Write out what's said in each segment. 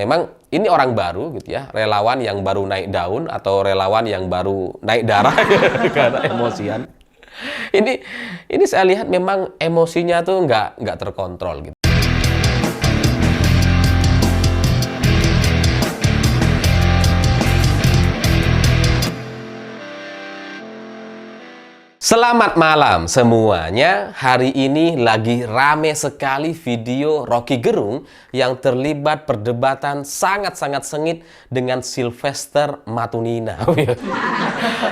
memang ini orang baru gitu ya, relawan yang baru naik daun atau relawan yang baru naik darah karena emosian. Ini saya lihat memang emosinya tuh nggak terkontrol gitu. Selamat malam semuanya. Hari ini lagi rame sekali video Roky Gerung yang terlibat perdebatan sangat-sangat sengit dengan Sylvester Matuninina.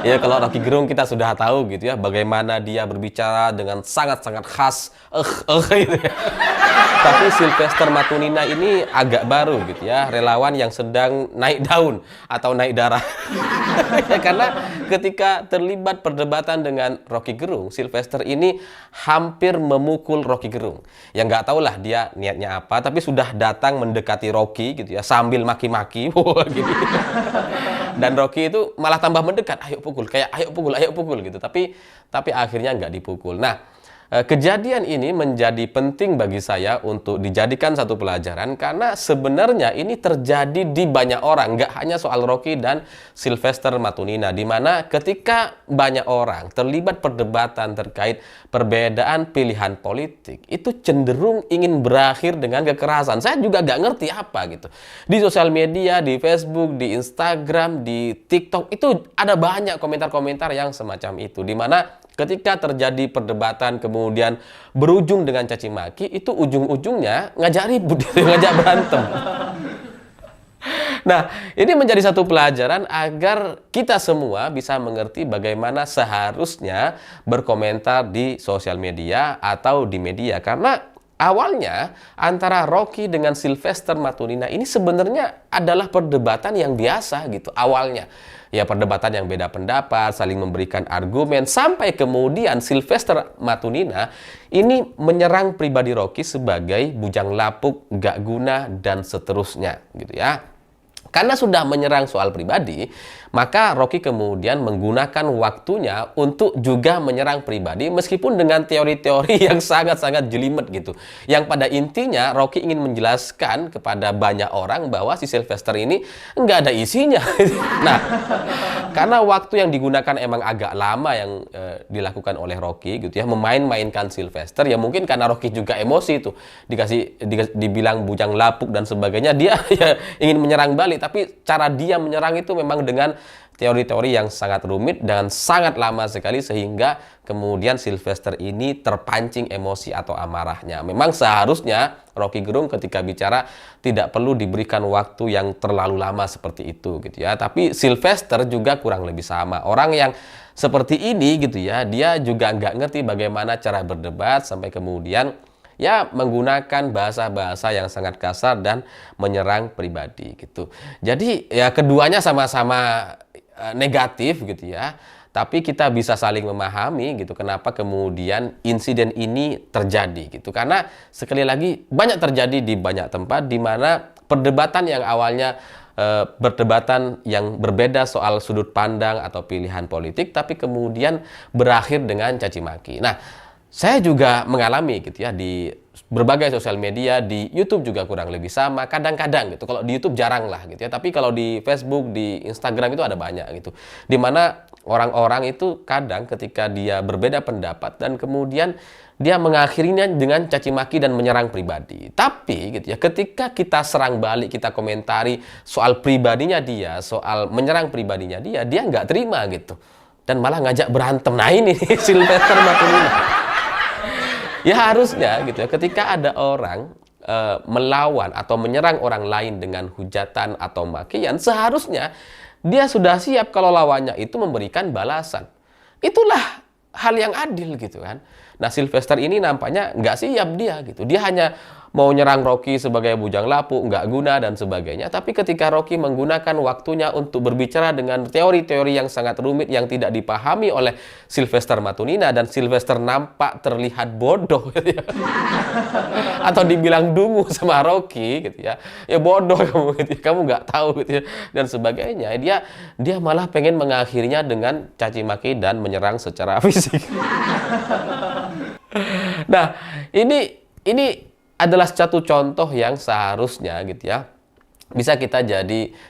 Ya, kalau Roky Gerung kita sudah tahu gitu ya, bagaimana dia berbicara dengan sangat-sangat khas gitu ya. Tapi Sylvester Matuninina ini agak baru gitu ya, relawan yang sedang naik daun atau naik darah. Ya, karena ketika terlibat perdebatan dengan Roky Gerung, Sylvester ini hampir memukul Roky Gerung. Ya nggak tahulah dia niatnya apa, tapi sudah datang mendekati Roky gitu ya, sambil maki-maki, gitu. Dan Roky itu malah tambah mendekat, ayo pukul, kayak ayo pukul gitu. Tapi akhirnya nggak dipukul. Nah, kejadian ini menjadi penting bagi saya untuk dijadikan satu pelajaran karena sebenarnya ini terjadi di banyak orang, nggak hanya soal Roky dan Sylvester Matuninina, di mana ketika banyak orang terlibat perdebatan terkait perbedaan pilihan politik, itu cenderung ingin berakhir dengan kekerasan. Saya juga nggak ngerti apa gitu. Di sosial media, di Facebook, di Instagram, di TikTok, itu ada banyak komentar-komentar yang semacam itu, di mana ketika terjadi perdebatan kemudian berujung dengan caci maki, itu ujung-ujungnya ngajak ribut, ngajak berantem. Nah, ini menjadi satu pelajaran agar kita semua bisa mengerti bagaimana seharusnya berkomentar di sosial media atau di media. Karena awalnya antara Roky dengan Sylvester Matuninina ini sebenarnya adalah perdebatan yang biasa gitu awalnya. Ya, perdebatan yang beda pendapat, saling memberikan argumen, sampai kemudian Sylvester Matuninina ini menyerang pribadi Roky sebagai bujang lapuk, gak guna, dan seterusnya gitu ya. Karena sudah menyerang soal pribadi, maka Roky kemudian menggunakan waktunya untuk juga menyerang pribadi meskipun dengan teori-teori yang sangat-sangat jelimet gitu. Yang pada intinya Roky ingin menjelaskan kepada banyak orang bahwa si Sylvester ini nggak ada isinya. Nah, karena waktu yang digunakan emang agak lama yang dilakukan oleh Roky gitu ya, memain-mainkan Sylvester, ya mungkin karena Roky juga emosi tuh, dibilang bujang lapuk dan sebagainya, dia ya ingin menyerang balik. Tapi cara dia menyerang itu memang dengan teori-teori yang sangat rumit dan sangat lama sekali, sehingga kemudian Sylvester ini terpancing emosi atau amarahnya. Memang seharusnya Roky Gerung ketika bicara tidak perlu diberikan waktu yang terlalu lama seperti itu gitu ya. Tapi Sylvester juga kurang lebih sama. Orang yang seperti ini gitu ya, dia juga nggak ngerti bagaimana cara berdebat sampai kemudian ya menggunakan bahasa-bahasa yang sangat kasar dan menyerang pribadi gitu. Jadi ya keduanya sama-sama negatif gitu ya. Tapi kita bisa saling memahami gitu kenapa kemudian insiden ini terjadi gitu. Karena sekali lagi banyak terjadi di banyak tempat di mana perdebatan yang awalnya perdebatan yang berbeda soal sudut pandang atau pilihan politik, tapi kemudian berakhir dengan caci maki. Nah, saya juga mengalami gitu ya di berbagai sosial media, di YouTube juga kurang lebih sama. Kadang-kadang gitu, kalau di YouTube jarang lah gitu ya. Tapi kalau di Facebook, di Instagram itu ada banyak gitu. Dimana orang-orang itu kadang ketika dia berbeda pendapat dan kemudian dia mengakhirinya dengan caci maki dan menyerang pribadi. Tapi gitu ya, ketika kita serang balik, kita komentari soal pribadinya dia, soal menyerang pribadinya dia nggak terima gitu. Dan malah ngajak berantem. Nah ini Sylvester Matuninina. Ya harusnya gitu ya, ketika ada orang melawan atau menyerang orang lain dengan hujatan atau makian, seharusnya dia sudah siap kalau lawannya itu memberikan balasan. Itulah hal yang adil gitu kan. Nah, Sylvester ini nampaknya nggak siap dia gitu. Dia hanya mau nyerang Roky sebagai bujang lapuk, nggak guna dan sebagainya. Tapi ketika Roky menggunakan waktunya untuk berbicara dengan teori-teori yang sangat rumit yang tidak dipahami oleh Sylvester Matuninina, dan Sylvester nampak terlihat bodoh gitu ya. Atau dibilang dungu sama Roky gitu ya. Ya bodoh kamu gitu ya. Kamu nggak tahu gitu ya dan sebagainya. Dia malah pengen mengakhirinya dengan caci maki dan menyerang secara fisik. Nah, ini adalah satu contoh yang seharusnya gitu ya bisa kita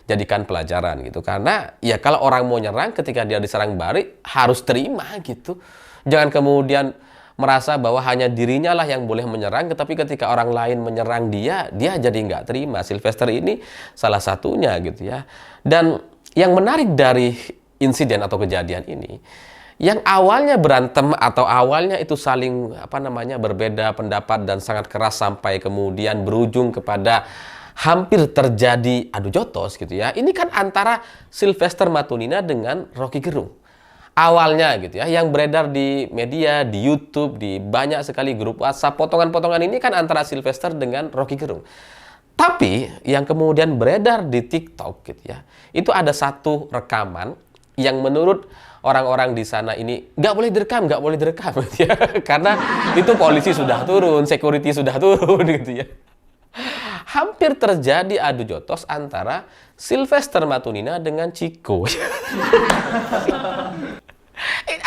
jadikan pelajaran gitu. Karena ya kalau orang mau nyerang, ketika dia diserang balik harus terima gitu. Jangan kemudian merasa bahwa hanya dirinya lah yang boleh menyerang, tetapi ketika orang lain menyerang dia jadi nggak terima. Sylvester ini salah satunya gitu ya. Dan yang menarik dari insiden atau kejadian ini, yang awalnya berantem atau awalnya itu saling berbeda pendapat dan sangat keras sampai kemudian berujung kepada hampir terjadi adu jotos gitu ya. Ini kan antara Sylvester Matutina dengan Rocky Gerung. Awalnya gitu ya, yang beredar di media, di YouTube, di banyak sekali grup WhatsApp, potongan-potongan ini kan antara Sylvester dengan Rocky Gerung. Tapi yang kemudian beredar di TikTok gitu ya, itu ada satu rekaman yang menurut orang-orang di sana ini nggak boleh direkam gitu ya. Karena itu polisi sudah turun, security sudah turun gitu ya. Hampir terjadi adu jotos antara Sylvester Matutina dengan Chico.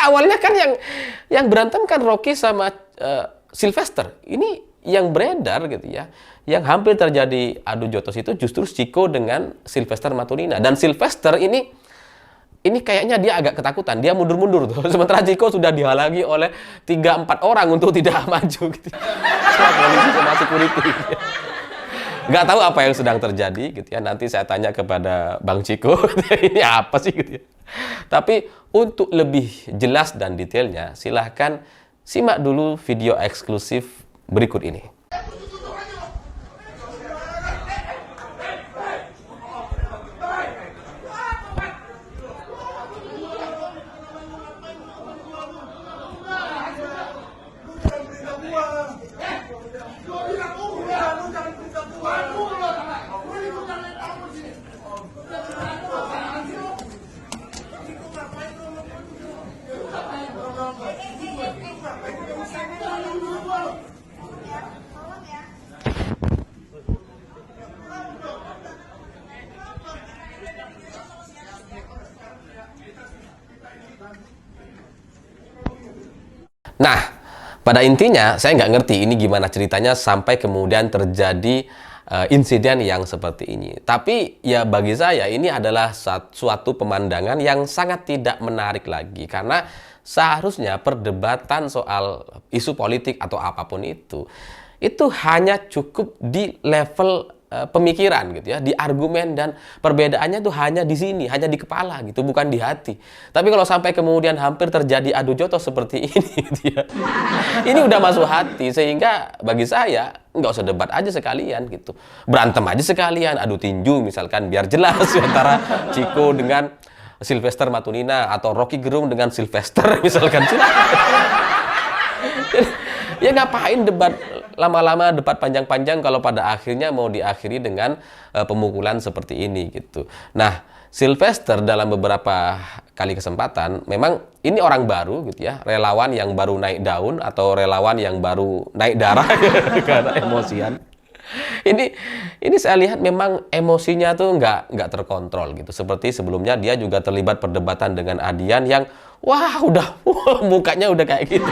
Awalnya kan yang berantem kan Rocky sama Sylvester. Ini yang beredar gitu ya. Yang hampir terjadi adu jotos itu justru Chico dengan Sylvester Matutina. Dan Sylvester ini kayaknya dia agak ketakutan. Dia mundur-mundur tuh. Sementara Chico sudah dihalangi oleh 3-4 orang untuk tidak maju gitu. Sama polisi sama security. Nggak tahu apa yang sedang terjadi gitu ya. Nanti saya tanya kepada Bang Chico, ini apa sih gitu ya. Tapi untuk lebih jelas dan detailnya, silahkan simak dulu video eksklusif berikut ini. Nah, pada intinya saya nggak ngerti ini gimana ceritanya sampai kemudian terjadi insiden yang seperti ini. Tapi ya bagi saya ini adalah suatu pemandangan yang sangat tidak menarik lagi. Karena seharusnya perdebatan soal isu politik atau apapun itu hanya cukup di level pemikiran gitu ya, di argumen, dan perbedaannya tuh hanya di sini, hanya di kepala gitu, bukan di hati. Tapi kalau sampai kemudian hampir terjadi adu jotos seperti ini gitu ya, ini udah masuk hati, sehingga bagi saya nggak usah debat aja sekalian gitu, berantem aja sekalian, adu tinju misalkan, biar jelas antara Chico dengan Sylvester Matutina atau Rocky Gerung dengan Sylvester misalkan. Ya ngapain debat lama-lama, debat panjang-panjang kalau pada akhirnya mau diakhiri dengan pemukulan seperti ini gitu. Nah, Sylvester dalam beberapa kali kesempatan memang ini orang baru gitu ya, relawan yang baru naik daun atau relawan yang baru naik darah karena emosian. Ini saya lihat memang emosinya tuh nggak terkontrol gitu. Seperti sebelumnya dia juga terlibat perdebatan dengan Adian yang mukanya udah kayak gitu.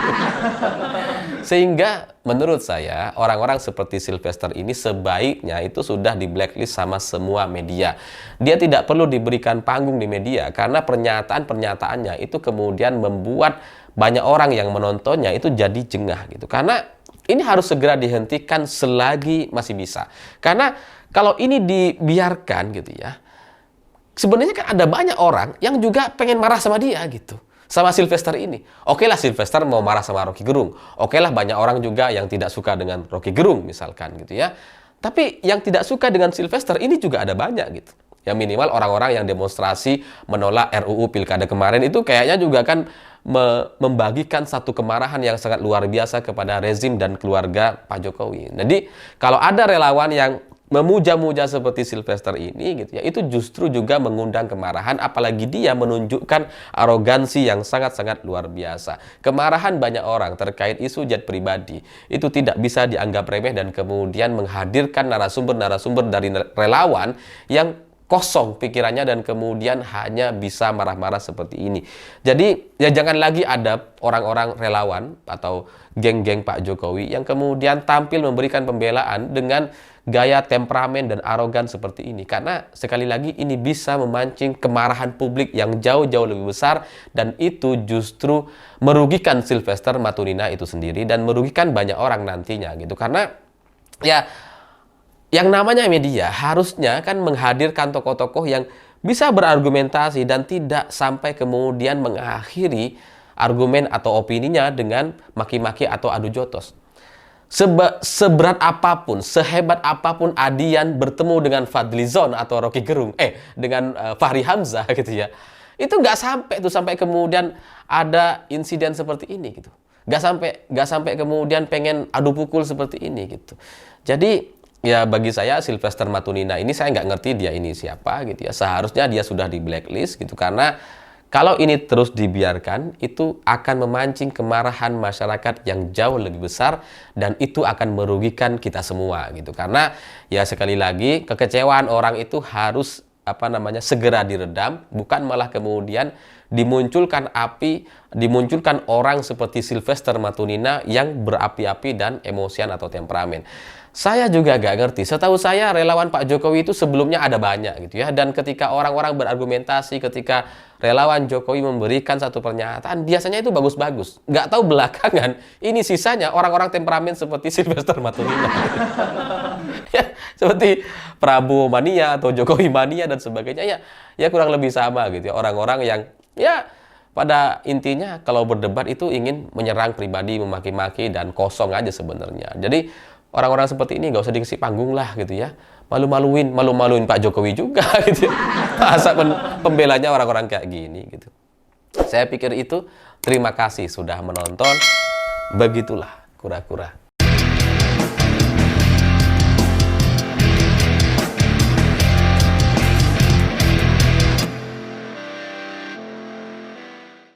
Sehingga menurut saya orang-orang seperti Sylvester ini sebaiknya itu sudah di blacklist sama semua media. Dia tidak perlu diberikan panggung di media karena pernyataan-pernyataannya itu kemudian membuat banyak orang yang menontonnya itu jadi jengah gitu. Karena ini harus segera dihentikan selagi masih bisa. Karena kalau ini dibiarkan gitu ya, sebenarnya kan ada banyak orang yang juga pengen marah sama dia gitu. Sama Sylvester ini. Oke lah Sylvester mau marah sama Rocky Gerung. Oke lah banyak orang juga yang tidak suka dengan Rocky Gerung misalkan gitu ya. Tapi yang tidak suka dengan Sylvester ini juga ada banyak gitu. Ya minimal orang-orang yang demonstrasi menolak RUU Pilkada kemarin itu kayaknya juga kan membagikan satu kemarahan yang sangat luar biasa kepada rezim dan keluarga Pak Jokowi. Jadi kalau ada relawan yang memuja-muja seperti Sylvester ini gitu ya, itu justru juga mengundang kemarahan, apalagi dia menunjukkan arogansi yang sangat-sangat luar biasa. Kemarahan banyak orang terkait isu jet pribadi itu tidak bisa dianggap remeh, dan kemudian menghadirkan narasumber-narasumber dari relawan yang kosong pikirannya dan kemudian hanya bisa marah-marah seperti ini. Jadi ya jangan lagi ada orang-orang relawan atau geng-geng Pak Jokowi yang kemudian tampil memberikan pembelaan dengan gaya temperamen dan arogan seperti ini. Karena sekali lagi ini bisa memancing kemarahan publik yang jauh-jauh lebih besar dan itu justru merugikan Sylvester Matutina itu sendiri dan merugikan banyak orang nantinya gitu. Karena ya yang namanya media harusnya kan menghadirkan tokoh-tokoh yang bisa berargumentasi dan tidak sampai kemudian mengakhiri argumen atau opininya dengan maki-maki atau adu jotos. Seberat apapun, sehebat apapun Adian bertemu dengan Fadlizon atau Rocky Gerung, dengan Fahri Hamzah gitu ya, itu nggak sampai kemudian ada insiden seperti ini gitu. Nggak sampai kemudian pengen adu pukul seperti ini gitu. Jadi ya bagi saya Sylvester Matutina ini saya nggak ngerti dia ini siapa gitu ya. Seharusnya dia sudah di blacklist gitu karena kalau ini terus dibiarkan itu akan memancing kemarahan masyarakat yang jauh lebih besar dan itu akan merugikan kita semua gitu. Karena ya sekali lagi kekecewaan orang itu harus segera diredam, bukan malah kemudian dimunculkan orang seperti Sylvester Matutina yang berapi-api dan emosian atau temperamen. Saya juga gak ngerti. Setahu saya relawan Pak Jokowi itu sebelumnya ada banyak gitu ya. Dan ketika orang-orang berargumentasi, ketika relawan Jokowi memberikan satu pernyataan, biasanya itu bagus-bagus. Gak tahu belakangan, ini sisanya orang-orang temperamen seperti Sylvester Matutina. Ya, seperti Prabowo mania atau Jokowi mania dan sebagainya. Ya kurang lebih sama gitu ya. Orang-orang yang ya pada intinya kalau berdebat itu ingin menyerang pribadi, memaki-maki dan kosong aja sebenarnya. Jadi orang-orang seperti ini nggak usah dikasih panggung lah gitu ya. Malu-maluin Pak Jokowi juga gitu ya. Masa pembelanya orang-orang kayak gini gitu. Saya pikir itu. Terima kasih sudah menonton. Begitulah kura-kura.